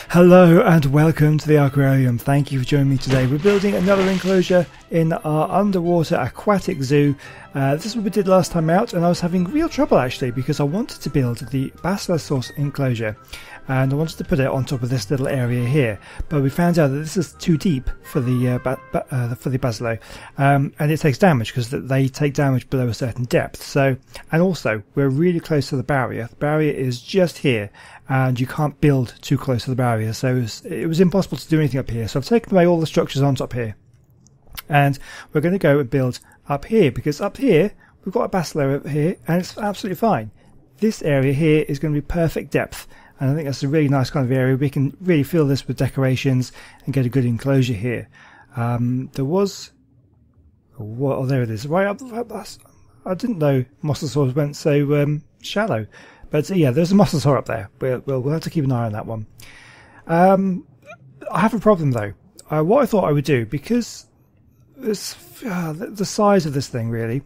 Hello and welcome to the Arkquairum. Thank you for joining me today. We're building another enclosure in our underwater aquatic zoo. This is what we did last time out, and I was having real trouble actually because I wanted to build the Basilosaurus Enclosure and I wanted to put it on top of this little area here, but we found out that this is too deep for the Basilo, and it takes damage because they take damage below a certain depth. So, and also we're really close to the barrier. The barrier is just here, and you can't build too close to the barrier, so it was impossible to do anything up here. So I've taken away all the structures on top here, and we're going to go and build up here, because up here we've got a Basilo over here and it's absolutely fine. This area here is going to be perfect depth, and I think that's a really nice kind of area. We can really fill this with decorations and get a good enclosure here. There was there it is, right up. I didn't know mosasaurs went so shallow. But yeah, there's a mosasaur up there. We'll have to keep an eye on that one. I have a problem though. What I thought I would do, because the size of this thing really,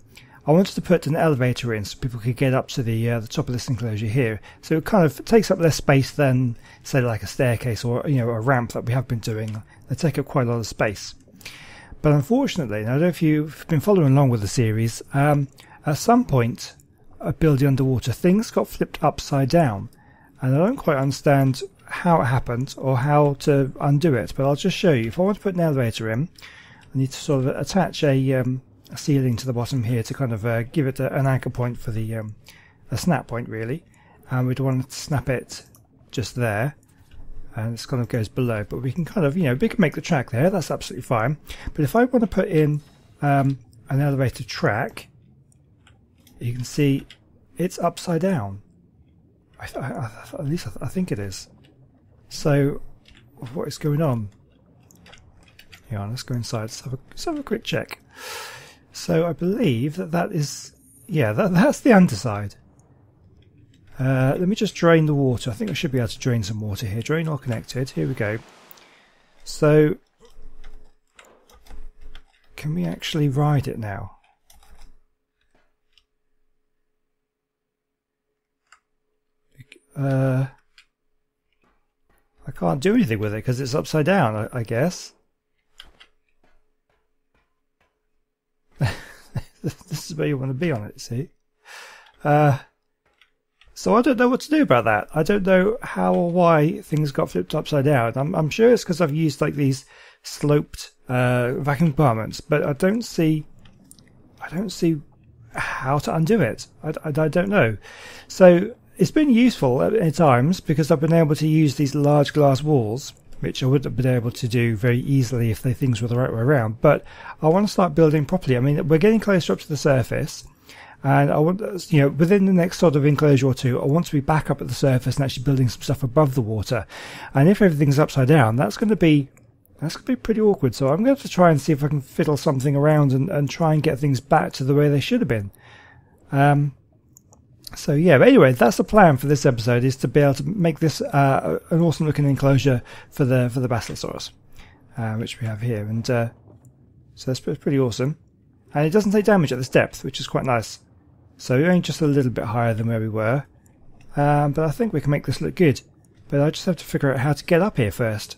I wanted to put an elevator in so people could get up to the top of this enclosure here. So it kind of takes up less space than, say, like a staircase or a ramp that we have been doing. They take up quite a lot of space. But unfortunately, and I don't know if you've been following along with the series, at some point, building underwater, things got flipped upside down, and I don't quite understand how it happened or how to undo it, but I'll just show you. If I want to put an elevator in, I need to sort of attach a ceiling to the bottom here to kind of give it an anchor point for the a snap point really, and we'd want to snap it just there, and this kind of goes below, but we can kind of, we can make the track there, that's absolutely fine. But if I want to put in an elevator track, you can see it's upside down. At least I think it is. So what is going on? Hang on, let's go inside. Let's have a quick check. So I believe that is, yeah, that's the underside. Let me just drain the water. I think I should be able to drain some water here. Drain all connected. Here we go. So can we actually ride it now? I can't do anything with it because it's upside down, I guess. This is where you want to be on it, see? So I don't know what to do about that. I don't know how or why things got flipped upside down. I'm sure it's because I've used like these sloped vacuum compartments, but I don't see how to undo it. I don't know. So it's been useful at times because I've been able to use these large glass walls, which I wouldn't have been able to do very easily if the things were the right way around. But I want to start building properly. I mean, we're getting closer up to the surface, and I want, within the next sort of enclosure or two, I want to be back up at the surface and actually building some stuff above the water. And if everything's upside down, that's going to be pretty awkward. So I'm going to try and see if I can fiddle something around and try and get things back to the way they should have been. So yeah, but anyway, that's the plan for this episode, is to be able to make this an awesome looking enclosure for the Basilosaurus, which we have here, and so that's pretty awesome, and it doesn't take damage at this depth, which is quite nice. So we're only just a little bit higher than where we were, but I think we can make this look good. But I just have to figure out how to get up here first.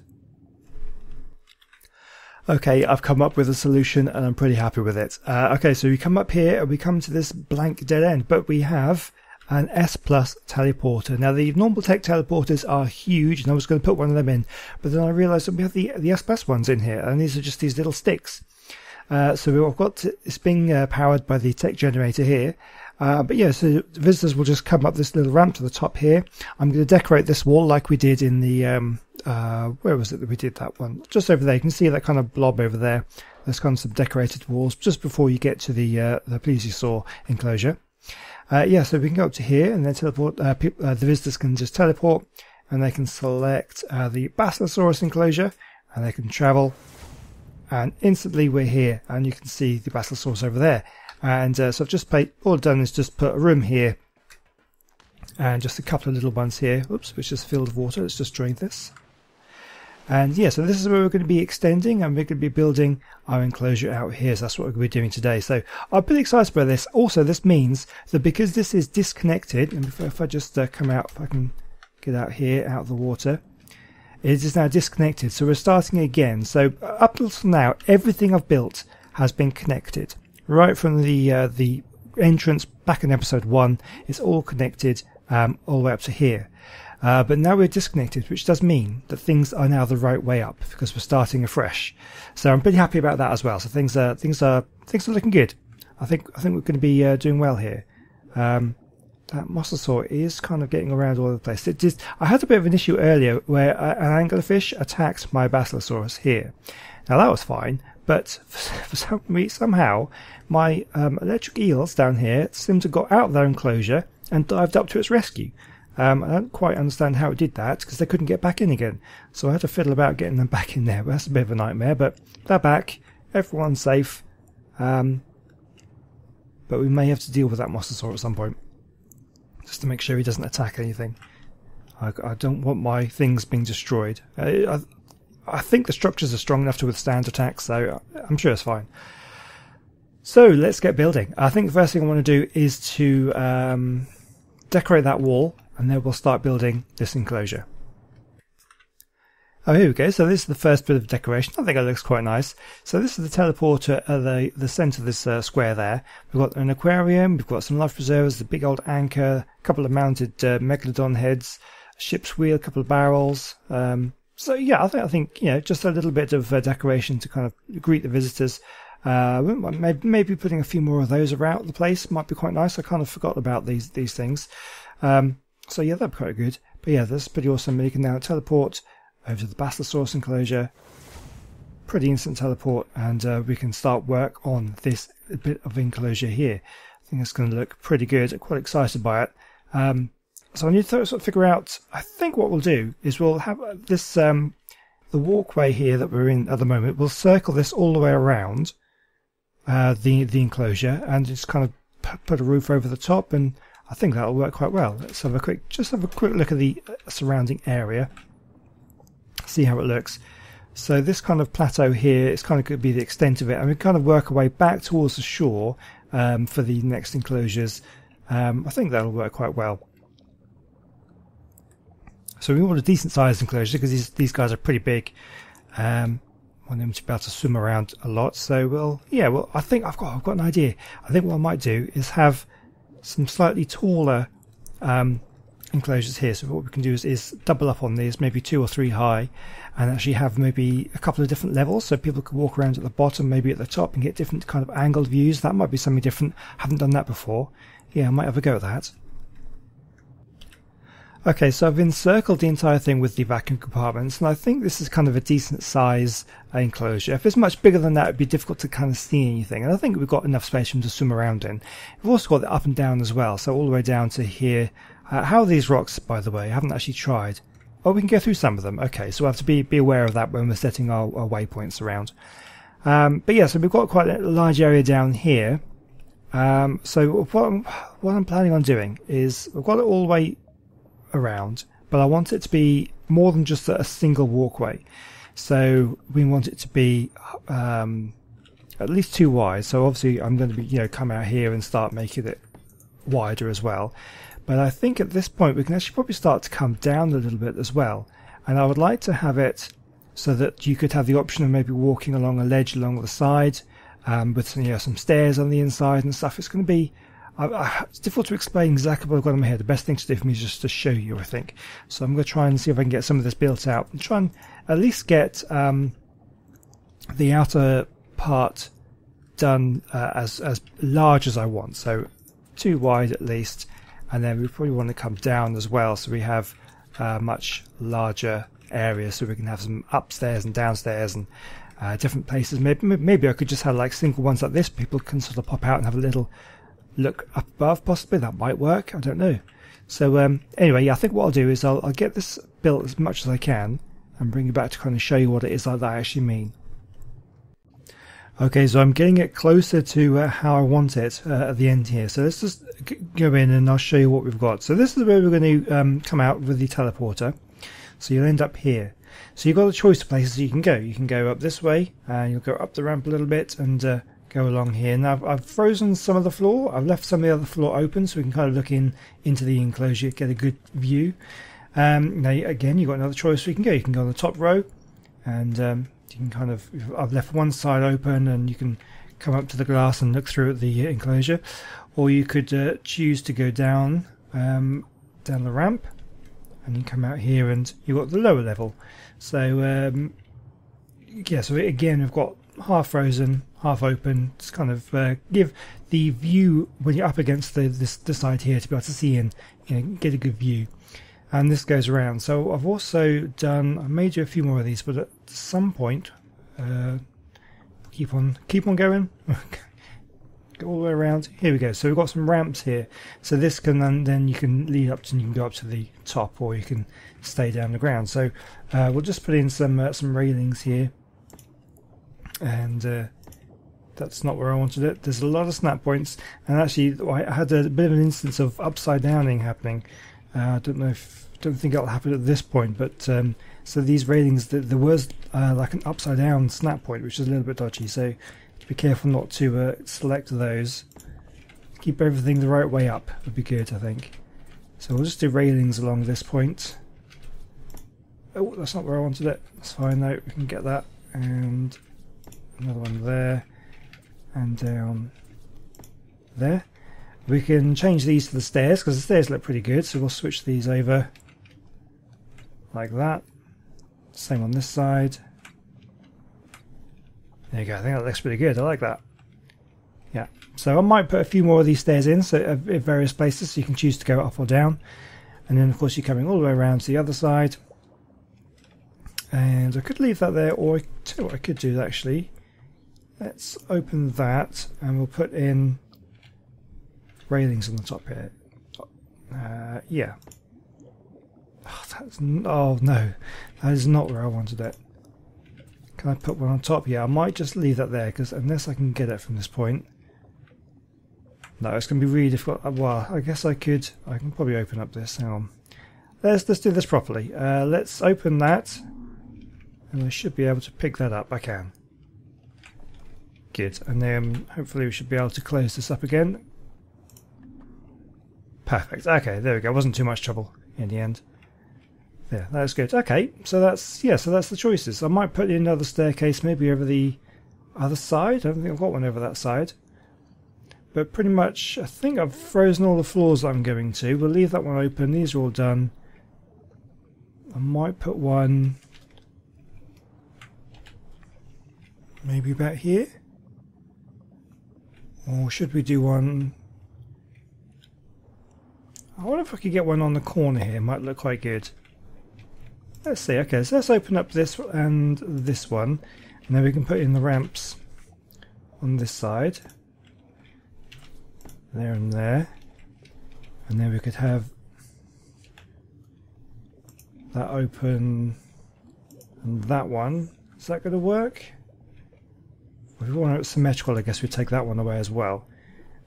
Okay, I've come up with a solution and I'm pretty happy with it. Okay, so we come up here and we come to this blank dead end, but we have an S Plus teleporter. Now the normal tech teleporters are huge, and I was going to put one of them in, but then I realised that we have the S Plus ones in here, and these are just these little sticks. So we've got it's being powered by the tech generator here. But yeah, so visitors will just come up this little ramp to the top here. I'm going to decorate this wall like we did in the where was it that we did that one? Just over there. You can see that kind of blob over there. There's kind of some decorated walls just before you get to the plesiosaur enclosure. Yeah, so we can go up to here and then teleport. The visitors can just teleport, and they can select the Basilosaurus enclosure, and they can travel, and instantly we're here, and you can see the Basilosaurus over there. And so I've just all I've done is just put a room here, and just a couple of little ones here. Oops, which is filled with water. Let's just drain this. And yeah, so this is where we're going to be extending, and we're going to be building our enclosure out here. So that's what we're going to be doing today. So I'm pretty excited by this. Also, this means that because this is disconnected, and if I just come out, if I can get out here, out of the water, it is now disconnected. So we're starting again. So up until now, everything I've built has been connected. Right from the entrance back in episode 1, it's all connected all the way up to here. But now we're disconnected, which does mean that things are now the right way up because we're starting afresh. So I'm pretty happy about that as well. So things are looking good. I think we're going to be doing well here. That mosasaur is kind of getting around all over the place. I had a bit of an issue earlier where an anglerfish attacked my Basilosaurus here. Now that was fine, but somehow my electric eels down here seemed to have got out of their enclosure and dived up to its rescue. I don't quite understand how it did that because they couldn't get back in again. So I had to fiddle about getting them back in there. But that's a bit of a nightmare, but they're back. Everyone's safe. But we may have to deal with that mosasaur at some point, just to make sure he doesn't attack anything. I don't want my things being destroyed. I think the structures are strong enough to withstand attacks, so I'm sure it's fine. So let's get building. I think the first thing I want to do is to decorate that wall, and then we'll start building this enclosure. Oh, here we go. So this is the first bit of decoration. I think it looks quite nice. So this is the teleporter at the centre of this square there. We've got an aquarium, we've got some life preservers, the big old anchor, a couple of mounted megalodon heads, a ship's wheel, a couple of barrels. So yeah, I think just a little bit of decoration to kind of greet the visitors. Maybe putting a few more of those around the place might be quite nice. I kind of forgot about these things. So yeah, that'd be quite good. But yeah, this is pretty awesome. You can now teleport over to the Basilosaurus Enclosure. Pretty instant teleport, and we can start work on this bit of enclosure here. I think it's going to look pretty good. I'm quite excited by it. So I need to sort of figure out, I think what we'll do is we'll have this, the walkway here that we're in at the moment, we'll circle this all the way around the enclosure and just kind of put a roof over the top, and I think that'll work quite well. Let's have a quick look at the surrounding area, see how it looks. So this kind of plateau here is kind of going to be the extent of it, and we kind of work our way back towards the shore for the next enclosures. I think that'll work quite well. So we want a decent sized enclosure because these guys are pretty big. Want them to be able to swim around a lot. So I think I've got an idea. I think what I might do is have some slightly taller enclosures here. So what we can do is double up on these, maybe 2 or 3 high, and actually have maybe a couple of different levels so people can walk around at the bottom, maybe at the top, and get different kind of angled views. That might be something different. Haven't done that before. Yeah, I might have a go at that. Okay, so I've encircled the entire thing with the vacuum compartments, and I think this is kind of a decent size enclosure. If it's much bigger than that, it'd be difficult to kind of see anything, and I think we've got enough space for them to swim around in. We've also got the up and down as well, so all the way down to here. How are these rocks, by the way? I haven't actually tried. Oh, we can go through some of them. Okay, so we'll have to be aware of that when we're setting our waypoints around. But yeah, so we've got quite a large area down here. So what I'm planning on doing is we've got it all the way around, but I want it to be more than just a single walkway. So we want it to be at least 2 wide. So obviously I'm going to be come out here and start making it wider as well. But I think at this point we can actually probably start to come down a little bit as well. And I would like to have it so that you could have the option of maybe walking along a ledge along the side with some stairs on the inside and stuff. It's going to be it's difficult to explain exactly what I've got in my head. The best thing to do for me is just to show you, I think. So I'm going to try and see if I can get some of this built out and try and at least get the outer part done as large as I want. So 2 wide at least, and then we probably want to come down as well, so we have much larger areas, so we can have some upstairs and downstairs and different places. Maybe I could just have like single ones like this. People can sort of pop out and have a little look up above, possibly. That might work, I don't know. So anyway, yeah, I think what I'll do is I'll get this built as much as I can and bring it back to kind of show you what it is that I actually mean. Okay, so I'm getting it closer to how I want it at the end here. So let's just go in and I'll show you what we've got. So this is where we're going to come out with the teleporter. So you'll end up here. So you've got a choice of places you can go. You can go up this way, and you'll go up the ramp a little bit and go along here. Now I've frozen some of the floor. I've left some of the other floor open so we can kind of look into the enclosure, get a good view. Now again, you've got another choice. You can go on the top row, and you can kind of, I've left one side open, and you can come up to the glass and look through at the enclosure, or you could choose to go down the ramp, and you come out here, and you've got the lower level. So yeah, so again, we've got half frozen, half open. Just kind of give the view when you're up against the side here to be able to see and get a good view. And this goes around. So I've also done, I made you a few more of these, but at some point, keep on going. Go all the way around. Here we go. So we've got some ramps here. So this can then you can lead up to, and you can go up to the top, or you can stay down the ground. So we'll just put in some railings here, and that's not where I wanted it. There's a lot of snap points, and actually I had a bit of an instance of upside downing happening. I don't think it'll happen at this point, but so these railings, there was like an upside down snap point, which is a little bit dodgy. So be careful not to select those. Keep everything the right way up would be good, I think. So we'll just do railings along this point. Oh, that's not where I wanted it. That's fine though. We can get that, and another one there, and down there. We can change these to the stairs, because the stairs look pretty good, so we'll switch these over like that. Same on this side. There you go, I think that looks pretty good, I like that. Yeah, so I might put a few more of these stairs in, so at various places, so you can choose to go up or down. And then of course you're coming all the way around to the other side. And I could leave that there, or tell you what I could do actually. Let's open that, and we'll put in railings on the top here. Yeah. Oh no, that is not where I wanted it. Can I put one on top? Yeah, I might just leave that there, because unless I can get it from this point, no, it's going to be really difficult. Well, I guess I can probably open up this. Hang on. Let's do this properly. Let's open that, and I should be able to pick that up. I can. Good, and then hopefully we should be able to close this up again. Perfect. Okay, there we go. Wasn't too much trouble in the end. Yeah, that's good. Okay, so that's the choices. I might put in another staircase, maybe over the other side. I don't think I've got one over that side. But pretty much, I think I've frozen all the floors that I'm going to. We'll leave that one open. These are all done. I might put one maybe about here. Or should we do one? I wonder if I could get one on the corner here. It might look quite good. Let's see. Okay, so let's open up this and this one, and then we can put in the ramps on this side, there and there, and then we could have that open and that one. Is that going to work? If we want it symmetrical, I guess we take that one away as well,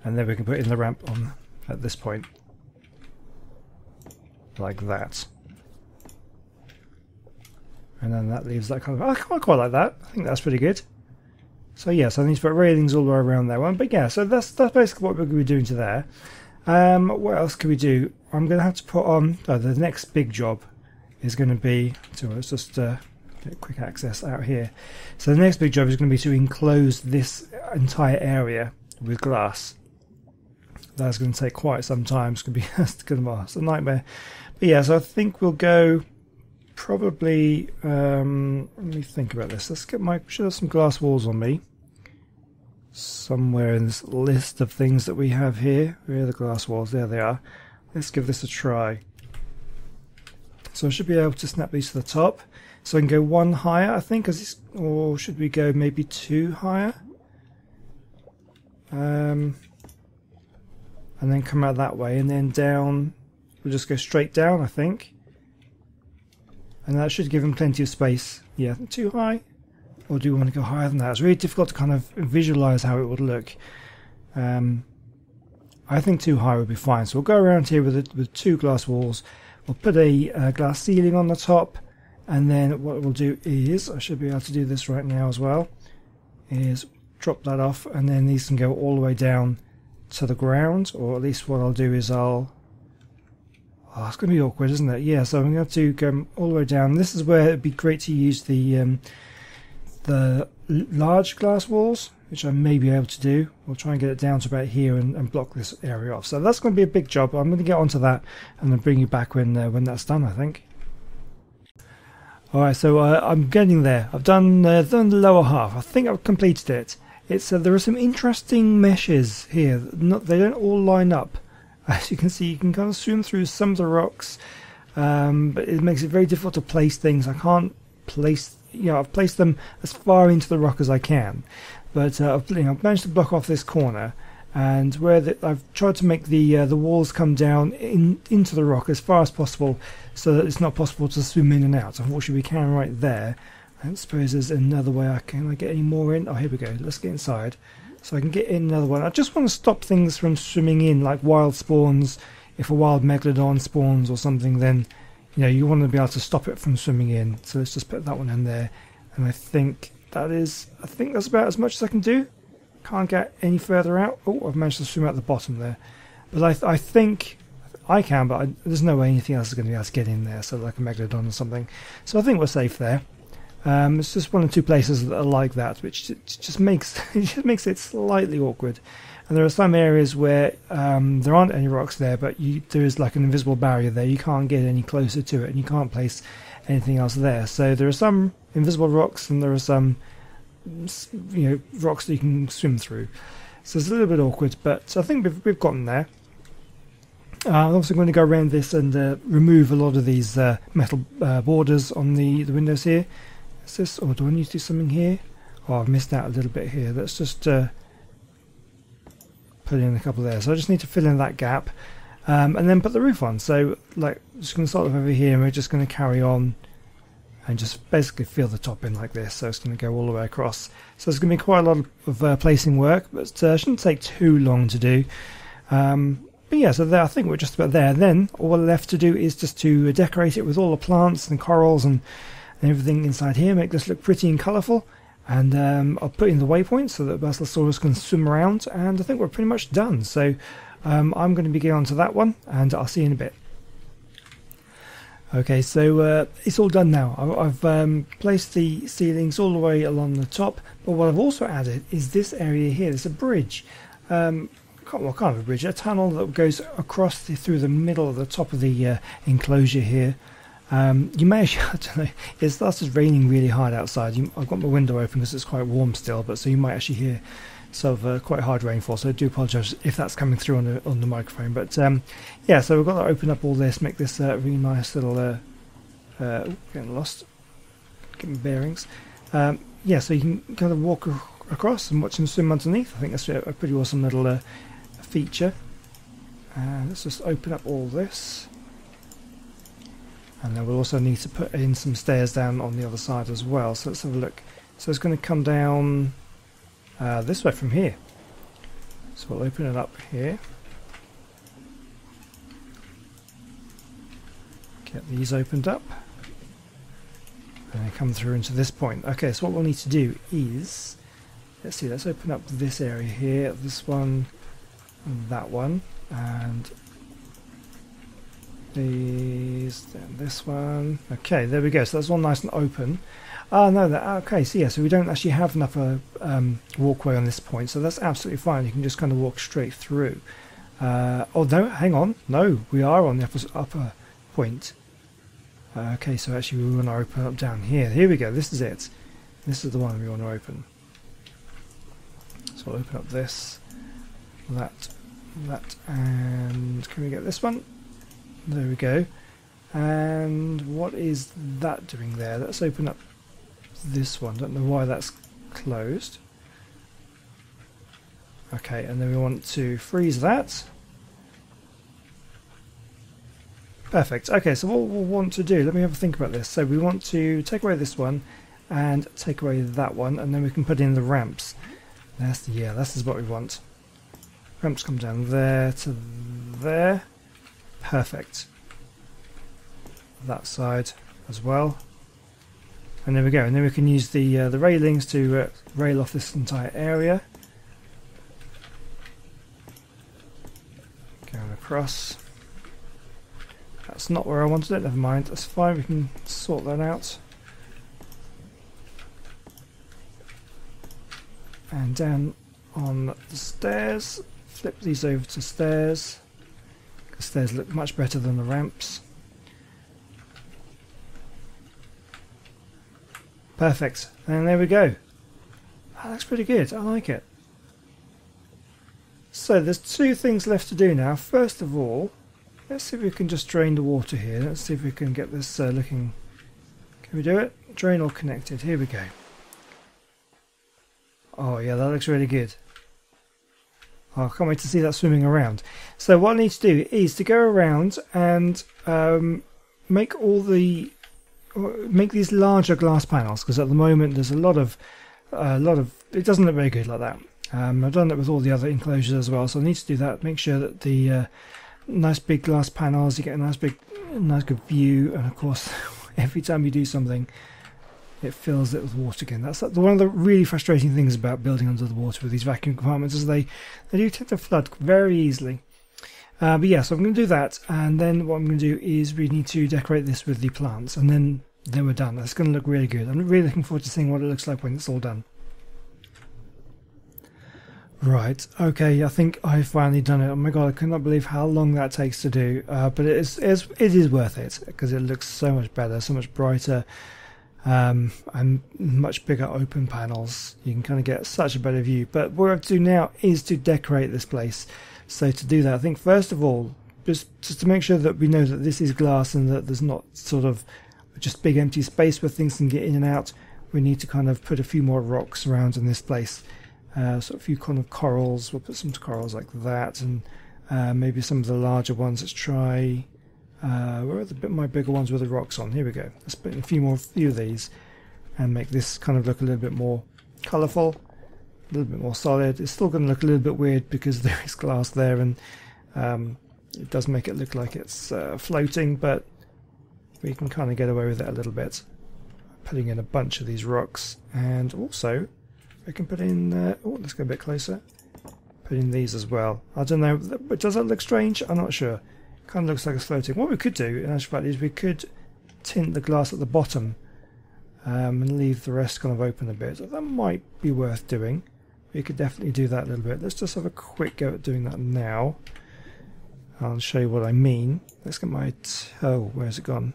and then we can put in the ramp on at this point, like that. And then that leaves that kind of... I quite like that. I think that's pretty good. So yeah, so I need to put railings all the way around that one. But yeah, so that's basically what we're going to be doing to there. What else can we do? I'm going to have to put on... the next big job is going to be... So let's just get quick access out here. So the next big job is going to be to enclose this entire area with glass. That's going to take quite some time. It's going to be it's a nightmare. But yeah, so I think we'll go... Probably, let me think about this. Let's get should have some glass walls on me. Somewhere in this list of things that we have here. Where are the glass walls? There they are. Let's give this a try. So I should be able to snap these to the top. So I can go one higher, I think, or should we go maybe two higher? And then come out that way, and then down. We'll just go straight down, I think. And that should give them plenty of space. Yeah, too high? Or do we want to go higher than that? It's really difficult to kind of visualize how it would look. I think too high would be fine. So we'll go around here with two glass walls. We'll put a glass ceiling on the top. And then what we'll do is, I should be able to do this right now as well, is drop that off. And then these can go all the way down to the ground. Or at least what I'll do is I'll Oh, it's going to be awkward, isn't it? Yeah, so I'm going to have to go all the way down. This is where it'd be great to use the large glass walls, which I may be able to do. We'll try and get it down to about here and block this area off. So that's going to be a big job. I'm going to get onto that and then bring you back when that's done, I think. Alright, so I'm getting there. I've done the lower half. I think I've completed it. It's there are some interesting meshes here. They don't all line up. As you can see, you can kind of swim through some of the rocks, but it makes it very difficult to place things. I can't place, I've placed them as far into the rock as I can, but I've managed to block off this corner, and where I've tried to make the walls come down into the rock as far as possible, so that it's not possible to swim in and out. Unfortunately, we can right there. I don't suppose there's another way. Can I get any more in? Oh, here we go. Let's get inside. So I can get in another one. I just want to stop things from swimming in, like wild spawns. If a wild megalodon spawns or something, then you want to be able to stop it from swimming in. So let's just put that one in there. And I think that's about as much as I can do. Can't get any further out. Oh, I've managed to swim out the bottom there. But I think I can, but there's no way anything else is going to be able to get in there. So like a megalodon or something. So I think we're safe there. It's just one or two places that are like that, which just makes it slightly awkward. And there are some areas where there aren't any rocks there, but there is like an invisible barrier there. You can't get any closer to it, and you can't place anything else there. So there are some invisible rocks, and there are some rocks that you can swim through. So it's a little bit awkward, but I think we've gotten there. I'm also going to go around this and remove a lot of these metal borders on the windows here. Is this, or do I need to do something here? Oh, I've missed out a little bit here. Let's just put in a couple there. So I just need to fill in that gap, and then put the roof on. So like, just going to start over here, and we're just going to carry on and just basically fill the top in like this. So it's going to go all the way across. So there's going to be quite a lot of placing work, but it shouldn't take too long to do. But yeah, so there, I think we're just about there. Then all we're left to do is just to decorate it with all the plants and corals and everything inside here, make this look pretty and colourful, and I'll put in the waypoint so that Basilosaurus can swim around, and I think we're pretty much done. So I'm going to be getting on to that one, and I'll see you in a bit. Okay, so it's all done now. I've placed the ceilings all the way along the top, but what I've also added is this area here. There's a bridge, kind of a bridge, a tunnel that goes across through the middle of the top of the enclosure here. You may actually, I don't know, it started raining really hard outside. I've got my window open because it's quite warm still, but so you might actually hear sort of quite hard rainfall. So I do apologise if that's coming through on the microphone. But yeah, so we've got to open up all this, make this really nice little. Getting lost, get my bearings. Yeah, so you can kind of walk across and watch them swim underneath. I think that's a pretty awesome little feature. Let's just open up all this. And then we'll also need to put in some stairs down on the other side as well. So let's have a look. So it's going to come down this way from here. So we'll open it up here. Get these opened up. And then come through into this point. Okay, so what we'll need to do is, let's see, let's open up this area here, this one, and that one, and these, then this one. Okay, there we go. So that's all nice and open. No, okay, so yeah, so we don't actually have enough walkway on this point, so that's absolutely fine. You can just kind of walk straight through. Oh no, hang on. No, we are on the upper point. Okay, so actually we want to open up down here. Here we go. This is it. This is the one we want to open. So I'll open up this, that, and can we get this one? There we go. And what is that doing there? Let's open up this one. Don't know why that's closed. Okay, and then we want to freeze that. Perfect. Okay, so what we'll want to do, let me have a think about this. So we want to take away this one and take away that one, and then we can put in the ramps. This is what we want. Ramps come down there to there. Perfect. That side as well. And there we go. And then we can use the railings to rail off this entire area. Going across. That's not where I wanted it. Never mind. That's fine. We can sort that out. And down on the stairs. Flip these over to stairs. The stairs look much better than the ramps. Perfect. And there we go. That looks pretty good. I like it. So there's two things left to do now. First of all, let's see if we can just drain the water here. Let's see if we can get this looking... Can we do it? Drain all connected. Here we go. Oh yeah, that looks really good. Oh, I can't wait to see that swimming around. So what I need to do is to go around and make these larger glass panels, because at the moment there's a lot of it doesn't look very good like that. I've done that with all the other enclosures as well, so I need to do that. Make sure that the nice big glass panels, you get a nice good view, and of course every time you do something it fills it with water again. That's one of the really frustrating things about building under the water with these vacuum compartments, is they do tend to flood very easily. But yeah, so I'm going to do that, and then what I'm going to do is we need to decorate this with the plants, and then we're done. That's going to look really good. I'm really looking forward to seeing what it looks like when it's all done. Right, okay, I think I've finally done it. Oh my god, I cannot believe how long that takes to do, but it is worth it, because it looks so much better, so much brighter, and much bigger open panels. You can kind of get such a better view. But what I have to do now is to decorate this place. So to do that, I think first of all, just to make sure that we know that this is glass and that there's not sort of just big empty space where things can get in and out, we need to kind of put a few more rocks around in this place. So a few kind of corals. We'll put some corals like that, and maybe some of the larger ones. Let's try. Where are my bigger ones with the rocks on? Here we go. Let's put in a few of these, and make this kind of look a little bit more colourful, a little bit more solid. It's still going to look a little bit weird because there is glass there, and it does make it look like it's floating, but we can kind of get away with it a little bit. Putting in a bunch of these rocks, and also I can put in, oh, let's go a bit closer, put in these as well. I don't know, but does that look strange? I'm not sure. Kind of looks like it's floating. What we could do, in actual fact, is we could tint the glass at the bottom and leave the rest kind of open a bit. So that might be worth doing. We could definitely do that a little bit. Let's just have a quick go at doing that now. I'll show you what I mean. Let's get my... oh, where's it gone?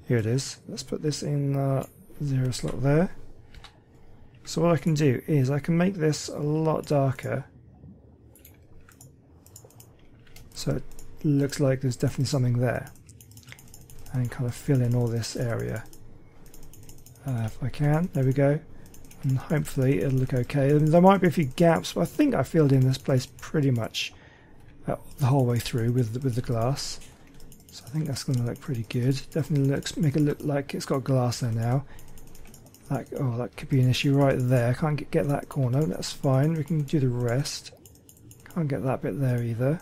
Here it is. Let's put this in 0 slot there. So what I can do is I can make this a lot darker, so it looks like there's definitely something there, and kind of fill in all this area if I can. There we go, and hopefully it'll look okay. There might be a few gaps, but I think I filled in this place pretty much the whole way through with the glass, so I think that's going to look pretty good. Definitely make it look like it's got glass there now. Oh, that could be an issue right there. I can't get that corner. That's fine. We can do the rest. Can't get that bit there either.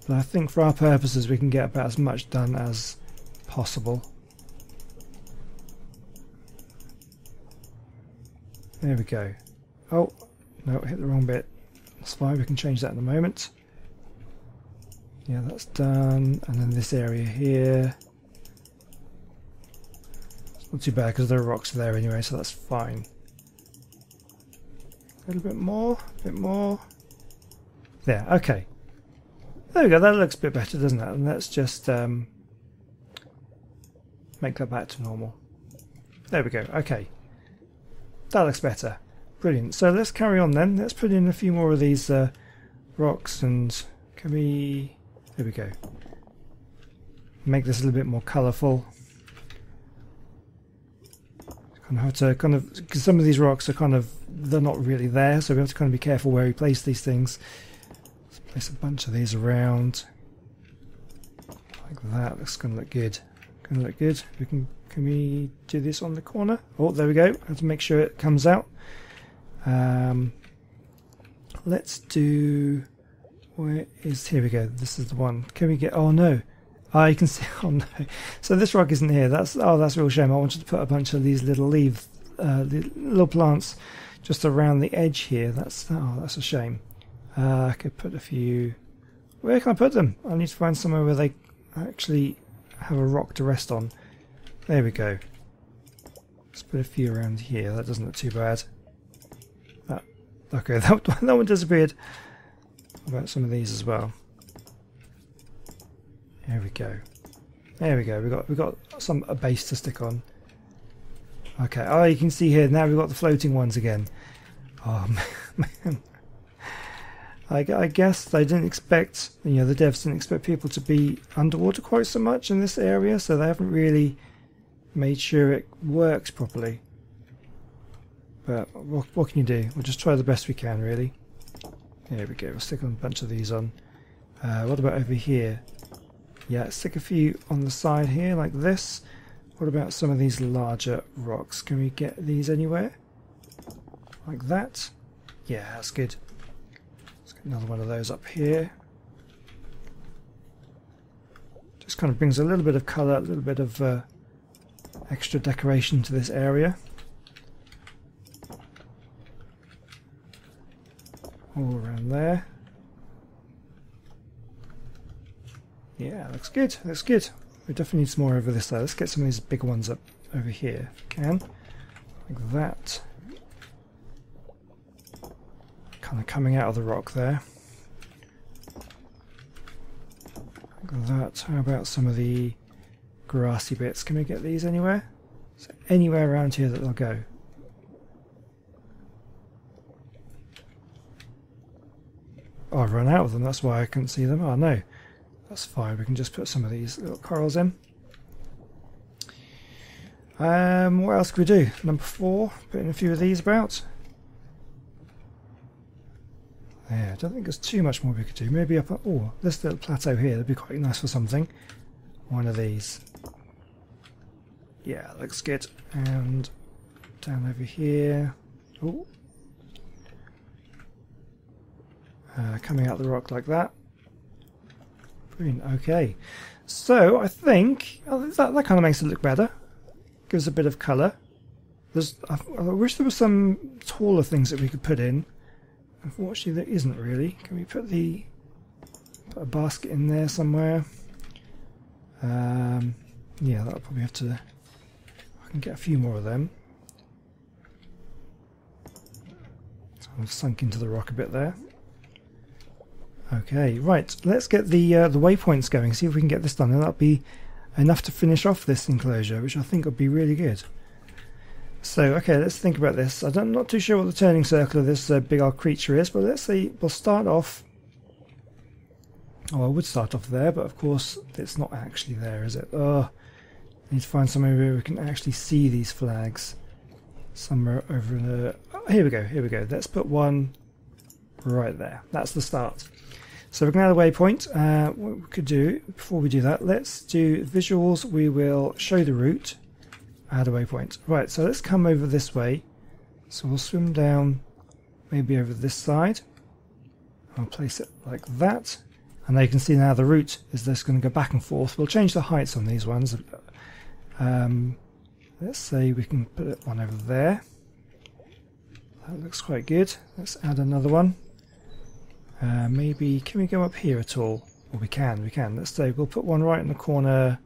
But I think for our purposes we can get about as much done as possible. There we go. Oh, no, hit the wrong bit. That's fine. We can change that in a moment. Yeah, that's done. And then this area here. Not too bad because there are rocks there anyway, so that's fine. A little bit more, a bit more. There, okay. There we go, that looks a bit better, doesn't it? And let's just make that back to normal. There we go, okay. That looks better. Brilliant. So let's carry on then. Let's put in a few more of these rocks, and can we... there we go. Make this a little bit more colourful. Have to kind of, because some of these rocks are kind of, they're not really there, so we have to kind of be careful where we place these things. Let's place a bunch of these around like that. That's going to look good. Going to look good. Can we do this on the corner? Oh, there we go. I have to make sure it comes out. Let's do, where is, here we go. This is the one. Can we get, oh no. Oh, you can see, oh no. So this rock isn't here. That's a real shame. I wanted to put a bunch of these little little plants just around the edge here. That's a shame. I could put a few Where can I put them? I need to find somewhere where they actually have a rock to rest on. There we go. Let's put a few around here. That doesn't look too bad. Okay, that one disappeared. What about some of these as well? There we go. There we go. We got a base to stick on. Okay. Oh, you can see here now we've got the floating ones again. Oh man. I guess they didn't expect, the devs didn't expect people to be underwater quite so much in this area, so they haven't really made sure it works properly. But what can you do? We'll just try the best we can, really. There we go. We'll stick a bunch of these on. What about over here? Yeah, stick a few on the side here like this. What about some of these larger rocks? Can we get these anywhere? Like that? Yeah, that's good. Let's get another one of those up here. Just kind of brings a little bit of colour, a little bit of extra decoration to this area. All around there. Yeah, looks good. Looks good. We definitely need some more over this side. Let's get some of these big ones up over here if we can. Like that. Kind of coming out of the rock there. Like that. How about some of the grassy bits? Can we get these anywhere? So anywhere around here that they'll go. Oh, I've run out of them. That's why I couldn't see them. Oh no. That's fine, we can just put some of these little corals in. What else could we do? Number 4, putting a few of these about. Yeah, I don't think there's too much more we could do. Maybe up, this little plateau here, that'd be quite nice for something. One of these. Yeah, looks good. And down over here. Oh. Coming out the rock like that. Brilliant. Okay, so I think that kind of makes it look better. Gives a bit of colour. I wish there were some taller things that we could put in. Unfortunately, there isn't really. Can we put a basket in there somewhere? Yeah, that'll probably have to. I can get a few more of them. So I've sunk into the rock a bit there. Okay, right, let's get the waypoints going, see if we can get this done, and that'll be enough to finish off this enclosure, which I think would be really good. So, okay, let's think about this. I'm not too sure what the turning circle of this big old creature is, but let's see, we'll start off... Oh, I would start off there, but of course it's not actually there, is it? Oh, I need to find somewhere where we can actually see these flags. Somewhere over in the... Oh, here we go. Let's put one right there. That's the start. So we're going to add a waypoint. What we could do, before we do that, let's do visuals. We will show the route, add a waypoint. Right, so let's come over this way. So we'll swim down maybe over this side. I'll place it like that. And now you can see now the route is just going to go back and forth. We'll change the heights on these ones. Let's say we can put one over there. That looks quite good. Let's add another one. Maybe, can we go up here at all? Well, we can. Let's say we'll put one right in the corner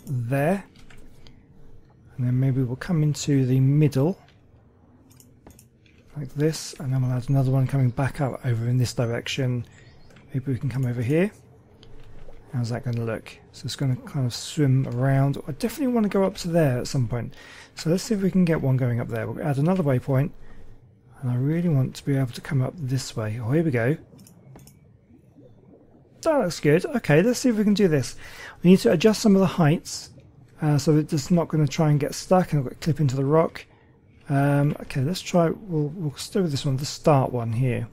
there. And then maybe we'll come into the middle, like this. And then we'll add another one coming back up over in this direction. Maybe we can come over here. How's that going to look? So it's going to kind of swim around. I definitely want to go up to there at some point. So let's see if we can get one going up there. We'll add another waypoint. And I really want to be able to come up this way. Oh, here we go. That looks good. Okay, let's see if we can do this. We need to adjust some of the heights so it's just not going to try and get stuck and clip into the rock. Okay, let's try. We'll stay with this one, the start one here.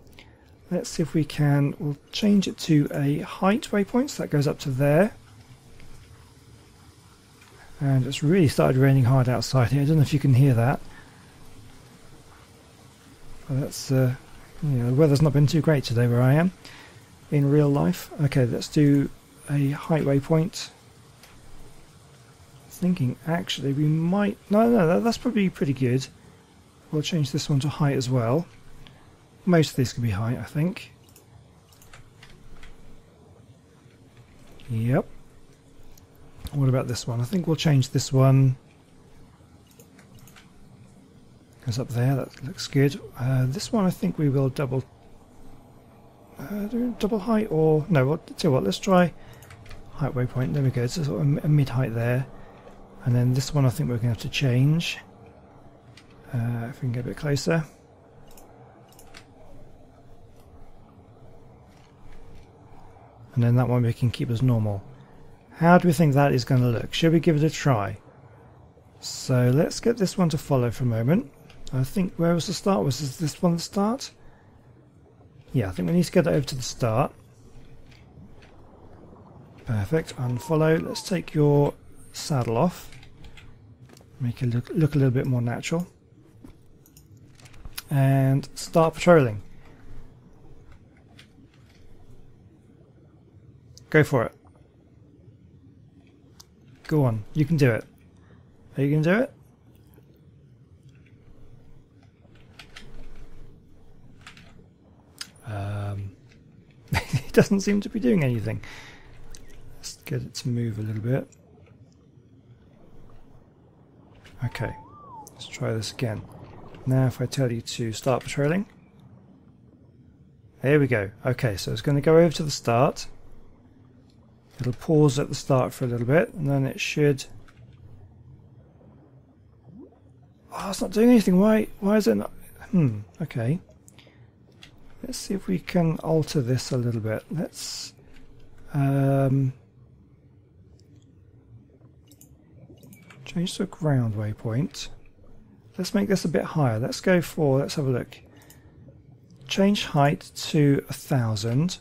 Let's see if we can. We'll change it to a height waypoint, so that goes up to there. And it's really started raining hard outside here. I don't know if you can hear that. Well, that's the weather's not been too great today where I am in real life. Okay, let's do a height waypoint. Thinking actually we might that's probably pretty good. We'll change this one to height as well. Most of these can be height, I think. Yep. What about this one? I think we'll change this one. Goes up there, that looks good. This one I think we will double height, or no, tell you what, let's try height waypoint. There we go, it's sort of a mid-height there. And then this one I think we're going to have to change. If we can get a bit closer. And then that one we can keep as normal. How do we think that is going to look? Should we give it a try? So let's get this one to follow for a moment. I think, where was the start? Was this one the start? Yeah, I think we need to get it over to the start. Perfect. Unfollow. Let's take your saddle off. Make it look a little bit more natural. And start patrolling. Go for it. Go on. You can do it. Are you going to do it? It doesn't seem to be doing anything. Let's get it to move a little bit. Okay, let's try this again. Now if I tell you to start patrolling. There we go. Okay, so it's going to go over to the start. It'll pause at the start for a little bit, and then it should... Oh, it's not doing anything. Why is it not... Okay. Let's see if we can alter this a little bit. Let's... change to a ground waypoint. Let's make this a bit higher. Let's go for... Let's have a look. Change height to 1000.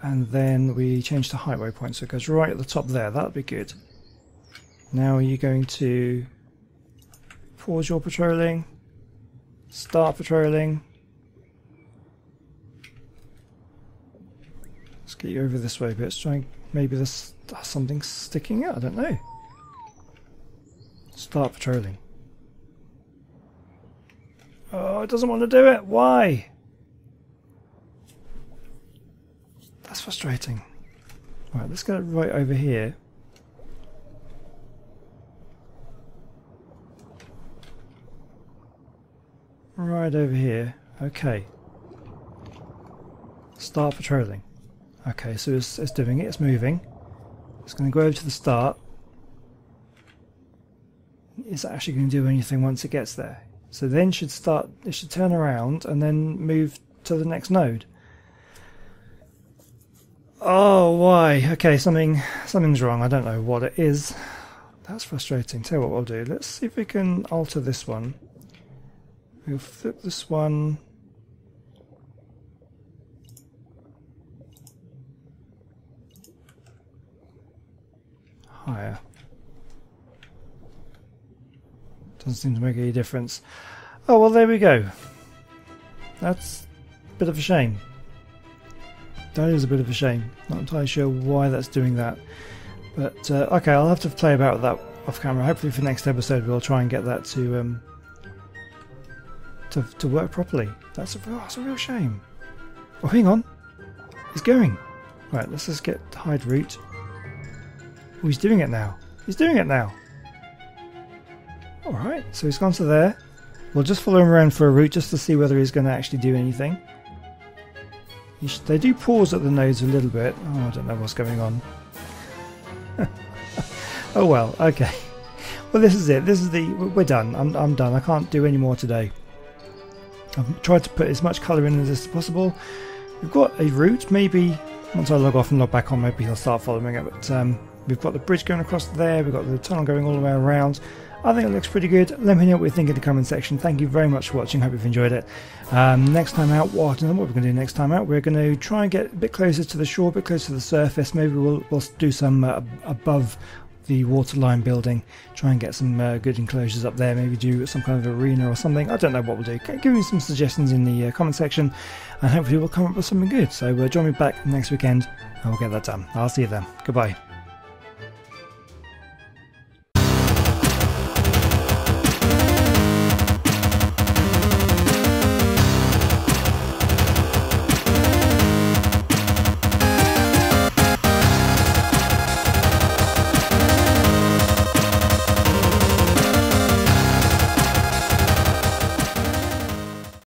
And then we change the height waypoint, so it goes right at the top there. That'll be good. Now are you going to pause your patrolling, start patrolling. Let's get you over this way a bit. Let's try, maybe there's something sticking out, I don't know. Start patrolling. Oh, it doesn't want to do it. Why? That's frustrating. Right, let's get it right over here. Right over here. Okay. Start patrolling. Okay, so it's doing it. It's moving. It's going to go over to the start. Is it actually going to do anything once it gets there? So then it should turn around and then move to the next node. Oh, why? Okay, something's wrong. I don't know what it is. That's frustrating. Tell you what we'll do. Let's see if we can alter this one. We'll flip this one. Higher. Doesn't seem to make any difference. Oh, well, there we go. That's a bit of a shame. That is a bit of a shame. Not entirely sure why that's doing that. But, okay, I'll have to play about with that off camera. Hopefully for the next episode we'll try and get that to work properly. That's a real shame. Oh, hang on. He's going. Right, let's just get hide route. Oh, he's doing it now. He's doing it now. Alright, so he's gone to there. We'll just follow him around for a route just to see whether he's going to actually do anything. They do pause at the nodes a little bit. Oh, I don't know what's going on. Oh well, okay. Well, this is it. We're done. I'm done. I can't do any more today. I've tried to put as much colour in as possible. We've got a route. Maybe once I log off and log back on, maybe he'll start following it. But we've got the bridge going across there. We've got the tunnel going all the way around. I think it looks pretty good. Let me know what you think in the comment section. Thank you very much for watching. Hope you've enjoyed it. Next time out, I don't know what we're going to do next time out. We're going to try and get a bit closer to the shore, a bit closer to the surface. Maybe we'll do some above the waterline building. Try and get some good enclosures up there. Maybe do some kind of arena or something. I don't know what we'll do. Give me some suggestions in the comment section, and hopefully we'll come up with something good. So join me back next weekend, and we'll get that done. I'll see you then. Goodbye.